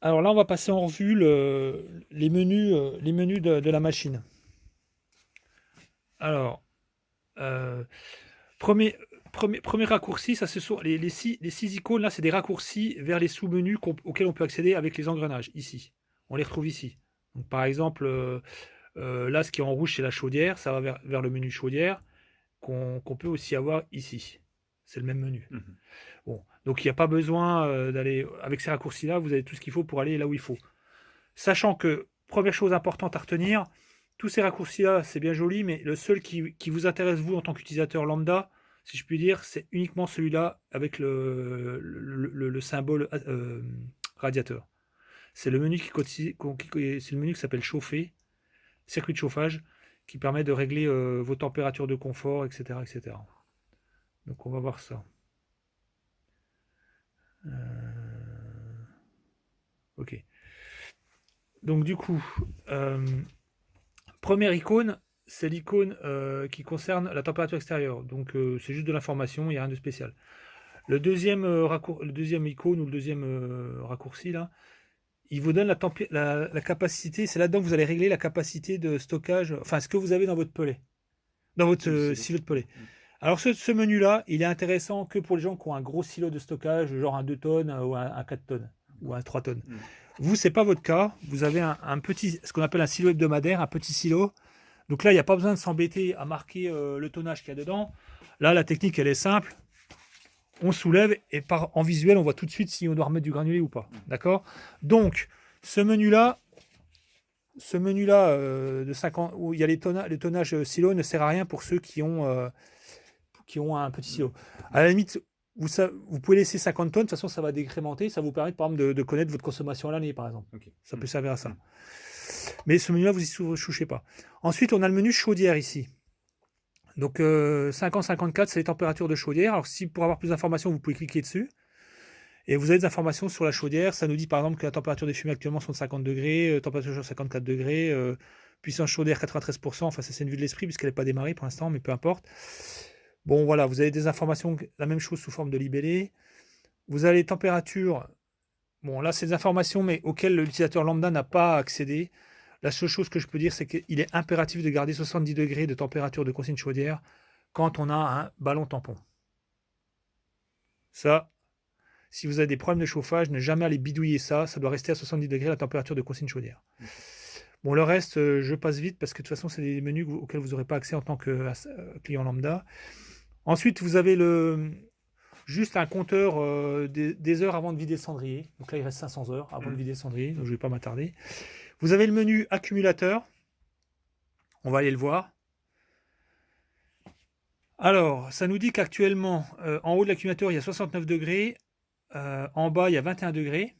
Alors là, on va passer en revue les menus de la machine. Alors, euh, premier, premier raccourci, ça ce sont les six icônes là, c'est des raccourcis vers les sous-menus auxquels on peut accéder avec les engrenages ici. On les retrouve ici. Donc, par exemple, là, ce qui est en rouge, c'est la chaudière, ça va vers le menu chaudière qu'on peut aussi avoir ici. C'est le même menu. Mhm. Bon, donc il n'y a pas besoin d'aller avec ces raccourcis-là, vous avez tout ce qu'il faut pour aller là où il faut. Sachant que, première chose importante à retenir, tous ces raccourcis-là, c'est bien joli, mais le seul qui vous intéresse, vous, en tant qu'utilisateur lambda, si je puis dire, c'est uniquement celui-là avec le symbole radiateur. C'est le menu c'est le menu qui s'appelle chauffer, circuit de chauffage, qui permet de régler vos températures de confort, etc., etc. Donc on va voir ça. Ok. Donc du coup, euh, première icône, c'est l'icône qui concerne la température extérieure. Donc c'est juste de l'information, il n'y a rien de spécial. Le deuxième icône ou le deuxième raccourci là, il vous donne la capacité. C'est là-dedans que vous allez régler la capacité de stockage, enfin ce que vous avez dans votre pellet, dans votre Le silo. silo de pellet. Mhm. Alors ce menu-là, il est intéressant que pour les gens qui ont un gros silo de stockage, genre un 2 tonnes ou un 4 tonnes ou D'accord. un 3 tonnes. Mhm. Vous, c'est pas votre cas. Vous avez un petit, ce qu'on appelle un silo hebdomadaire, un petit silo. Donc là, il n'y a pas besoin de s'embêter à marquer le tonnage qu'il y a dedans. Là, la technique, elle est simple. On soulève et en visuel, on voit tout de suite si on doit remettre du granulé ou pas. Mhm. D'accord. Donc, ce menu-là, de 50, où il y a les tonnages silo, ne sert à rien pour ceux qui ont un petit Mhm. silo. À la limite, vous pouvez laisser 50 tonnes, de toute façon, ça va décrémenter. Ça vous permet, par exemple, de connaître votre consommation à l'année, par exemple. Ok. Ça peut Mhm. servir à ça. Mhm. Mais ce menu-là, vous y touchez pas. Ensuite, on a le menu chaudière ici. Donc 50-54, c'est les températures de chaudière. Alors si pour avoir plus d'informations, vous pouvez cliquer dessus. Et vous avez des informations sur la chaudière. Ça nous dit par exemple que la température des fumées actuellement sont de 50 degrés, température sur 54 degrés, puissance chaudière 93%. Enfin, ça c'est une vue de l'esprit puisqu'elle n'est pas démarrée pour l'instant, mais peu importe. Bon voilà, vous avez des informations, la même chose sous forme de libellé. Vous avez les températures. Bon là, c'est des informations mais auxquelles l'utilisateur lambda n'a pas accédé. La seule chose que je peux dire, c'est qu'il est impératif de garder 70 degrés de température de consigne chaudière quand on a un ballon tampon. Ça, si vous avez des problèmes de chauffage, ne jamais aller bidouiller ça. Ça doit rester à 70 degrés la température de consigne chaudière. D'accord. Bon, le reste, je passe vite parce que de toute façon, c'est des menus auxquels vous n'aurez pas accès en tant que client lambda. Ensuite, vous avez juste un compteur des heures avant de vider le cendrier. Donc là, il reste 500 heures avant de Mhm. vider le cendrier, donc je ne vais pas m'attarder. Vous avez le menu accumulateur. On va aller le voir. Alors, ça nous dit qu'actuellement, en haut de l'accumulateur, il y a 69 degrés, en bas, il y a 21 degrés,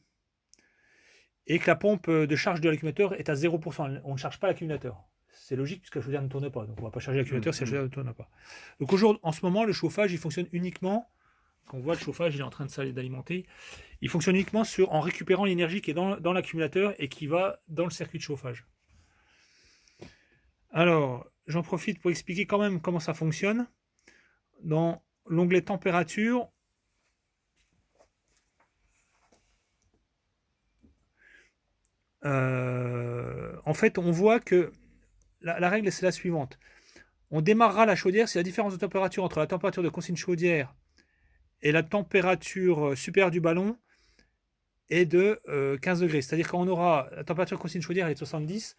et que la pompe de charge de l'accumulateur est à 0%. On ne charge pas l'accumulateur. C'est logique puisque la chaudière ne tourne pas. Donc, on ne va pas charger l'accumulateur si la chaudière Mhm. ne tourne pas. Donc, aujourd'hui, en ce moment, le chauffage, il fonctionne uniquement. Quand on voit le chauffage, il est en train d'alimenter. Il fonctionne uniquement en récupérant l'énergie qui est dans l'accumulateur et qui va dans le circuit de chauffage. Alors, j'en profite pour expliquer quand même comment ça fonctionne. Dans l'onglet température, en fait, on voit que la règle, c'est la suivante. On démarrera la chaudière si la différence de température entre la température de consigne chaudière et la température supérieure du ballon est de 15 degrés. C'est-à-dire qu'on aura la température de consigne chaudière elle est de 70.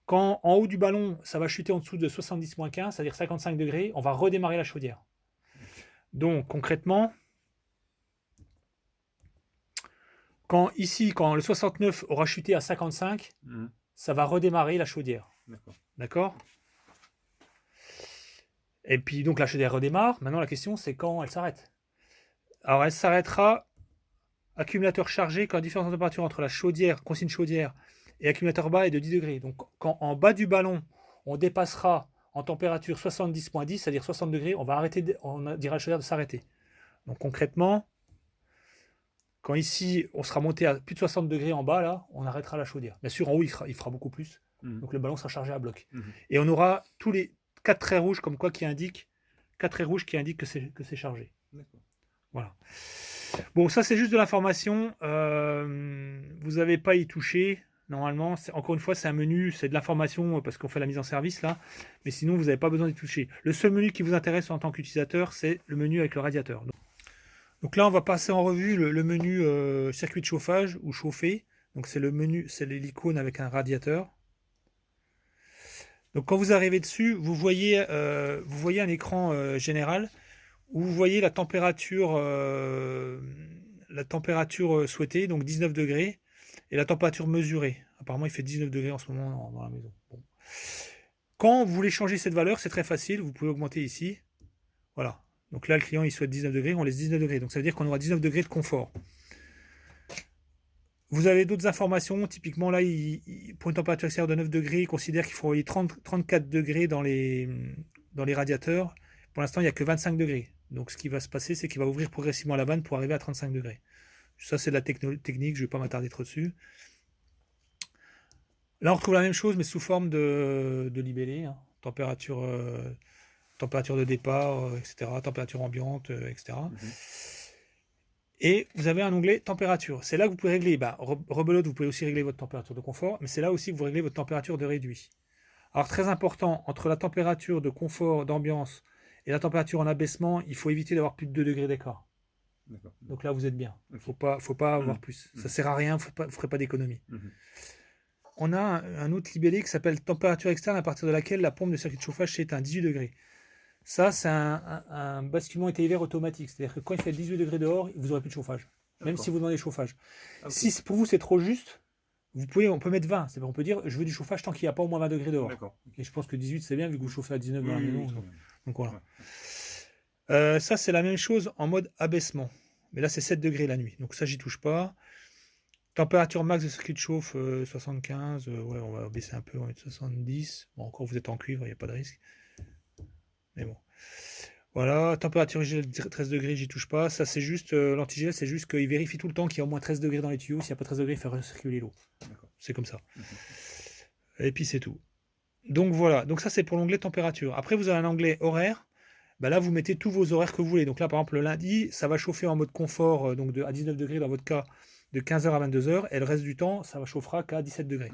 Quand en haut du ballon, ça va chuter en dessous de 70-15, c'est-à-dire 55 degrés, on va redémarrer la chaudière. Donc concrètement, quand le 69 aura chuté à 55, Mhm. ça va redémarrer la chaudière. D'accord. D'accord. Et puis donc la chaudière redémarre. Maintenant la question c'est quand elle s'arrête. Alors elle s'arrêtera accumulateur chargé quand la différence de température entre la chaudière, consigne chaudière et accumulateur bas est de 10 degrés. Donc quand en bas du ballon on dépassera en température 70.10, c'est-à-dire 60 degrés, on va arrêter, on dira à la chaudière de s'arrêter. Donc concrètement, quand ici on sera monté à plus de 60 degrés en bas, là, on arrêtera la chaudière. Bien sûr, en haut il fera beaucoup plus. Mhm. Donc le ballon sera chargé à bloc. Mhm. Et on aura tous les quatre traits rouges comme quoi qui indiquent quatre traits rouges qui indiquent que c'est chargé. D'accord. Voilà. Bon, ça c'est juste de l'information. vous n'avez pas à y toucher. Normalement, encore une fois, c'est un menu, c'est de l'information parce qu'on fait la mise en service là. Mais sinon, vous n'avez pas besoin d'y toucher. Le seul menu qui vous intéresse en tant qu'utilisateur, c'est le menu avec le radiateur. Donc là, on va passer en revue le menu circuit de chauffage ou chauffer. Donc c'est le menu, c'est l'icône avec un radiateur. Donc quand vous arrivez dessus, vous voyez un écran général où vous voyez la température souhaitée, donc 19 degrés, et la température mesurée. Apparemment, il fait 19 degrés en ce moment dans la maison. Bon. Quand vous voulez changer cette valeur, c'est très facile. Vous pouvez augmenter ici. Voilà. Donc là, le client, il souhaite 19 degrés. On laisse 19 degrés. Donc ça veut dire qu'on aura 19 degrés de confort. Vous avez d'autres informations. Typiquement, là, pour une température extérieure de 9 degrés, il considère qu'il faut envoyer 34 degrés dans les radiateurs. Pour l'instant, il n'y a que 25 degrés. Donc ce qui va se passer, c'est qu'il va ouvrir progressivement la vanne pour arriver à 35 degrés. Ça, c'est de la technique. Je ne vais pas m'attarder trop dessus. Là, on retrouve la même chose, mais sous forme de libellé. Hein. Température de départ, etc. Température ambiante, etc. Et vous avez un onglet température. C'est là que vous pouvez régler. Rebelote, vous pouvez aussi régler votre température de confort, mais c'est là aussi que vous réglez votre température de réduit. Alors, très important, entre la température de confort, d'ambiance, et la température en abaissement, il faut éviter d'avoir plus de 2 degrés d'écart. Donc là, vous êtes bien. Il ne faut pas avoir plus. Ça ne sert à rien, vous ne ferez pas d'économie. On a un autre libellé qui s'appelle température externe à partir de laquelle la pompe de circuit de chauffage s'éteint, 18 degrés. Ça, c'est un basculement été-hiver automatique. C'est-à-dire que quand il fait 18 degrés dehors, vous n'aurez plus de chauffage. Même si vous demandez chauffage. Okay. Si pour vous c'est trop juste, on peut mettre 20. On peut dire je veux du chauffage tant qu'il n'y a pas au moins 20 degrés dehors. Et je pense que 18 c'est bien vu que vous chauffez à 19 dans la maison. Donc voilà. Ça, c'est la même chose en mode abaissement. Mais là, c'est 7 degrés la nuit. Donc ça, j'y touche pas. Température max de circuit de chauffe, 75. Ouais, on va baisser un peu, on va mettre 70. Bon, encore, vous êtes en cuivre, il n'y a pas de risque. Mais bon. Voilà, température originale 13 degrés, j'y touche pas. Ça, c'est juste, l'antigel, c'est juste qu'il vérifie tout le temps qu'il y a au moins 13 degrés dans les tuyaux. S'il n'y a pas 13 degrés, il fait recirculer l'eau. C'est comme ça. Et puis, c'est tout. Donc, voilà. Donc, ça, c'est pour l'onglet température. Après, vous avez un onglet horaire. Là, vous mettez tous vos horaires que vous voulez. Donc là, par exemple, le lundi, ça va chauffer en mode confort, donc à 19 degrés dans votre cas, de 15h à 22h. Et le reste du temps, ça va chauffera qu'à 17 degrés.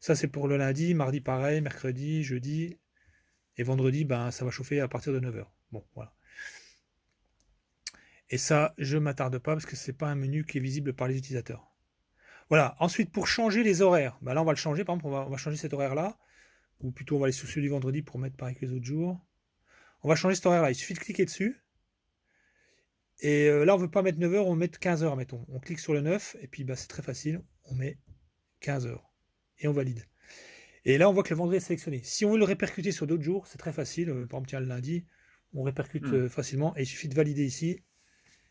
Ça, c'est pour le lundi. Mardi, pareil. Mercredi, jeudi. Et vendredi, ça va chauffer à partir de 9h. Bon, voilà. Et ça, je ne m'attarde pas parce que ce n'est pas un menu qui est visible par les utilisateurs. Voilà. Ensuite, pour changer les horaires, là, on va le changer. Par exemple, on va changer cet horaire-là. Ou plutôt, on va aller sur celui du vendredi pour mettre pareil que les autres jours. On va changer cet horaire-là. Il suffit de cliquer dessus. Et là, on ne veut pas mettre 9h, on va mettre 15h, mettons. On clique sur le 9, et puis c'est très facile. On met 15h. Et on valide. Et là, on voit que le vendredi est sélectionné. Si on veut le répercuter sur d'autres jours, c'est très facile. Par exemple, tiens, le lundi, on répercute facilement. Et il suffit de valider ici.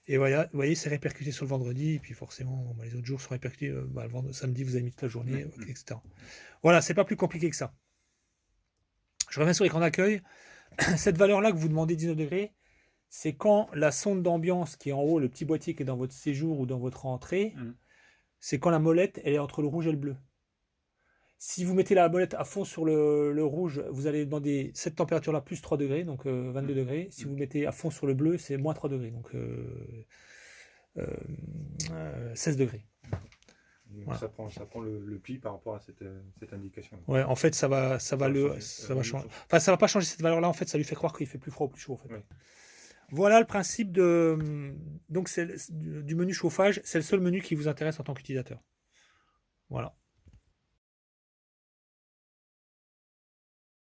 Et voilà, vous voyez, c'est répercuté sur le vendredi. Et puis forcément, les autres jours sont répercutés. Le samedi, vous avez mis toute la journée, etc. Voilà, c'est pas plus compliqué que ça. Je reviens sur l'écran d'accueil. Cette valeur-là que vous demandez 19 degrés, c'est quand la sonde d'ambiance qui est en haut, le petit boîtier qui est dans votre séjour ou dans votre entrée, c'est quand la molette, elle est entre le rouge et le bleu. Si vous mettez la molette à fond sur le rouge, vous allez demander cette température-là plus 3 degrés, donc 22 degrés. Si vous mettez à fond sur le bleu, c'est moins 3 degrés, donc 16 degrés. Voilà. Ça prend le pli par rapport à cette indication. Ouais, en fait, ça va changer. Enfin, ça va pas changer cette valeur-là. En fait, ça lui fait croire qu'il fait plus froid ou plus chaud. En fait. Ouais. Voilà le principe du menu chauffage. C'est le seul menu qui vous intéresse en tant qu'utilisateur. Voilà.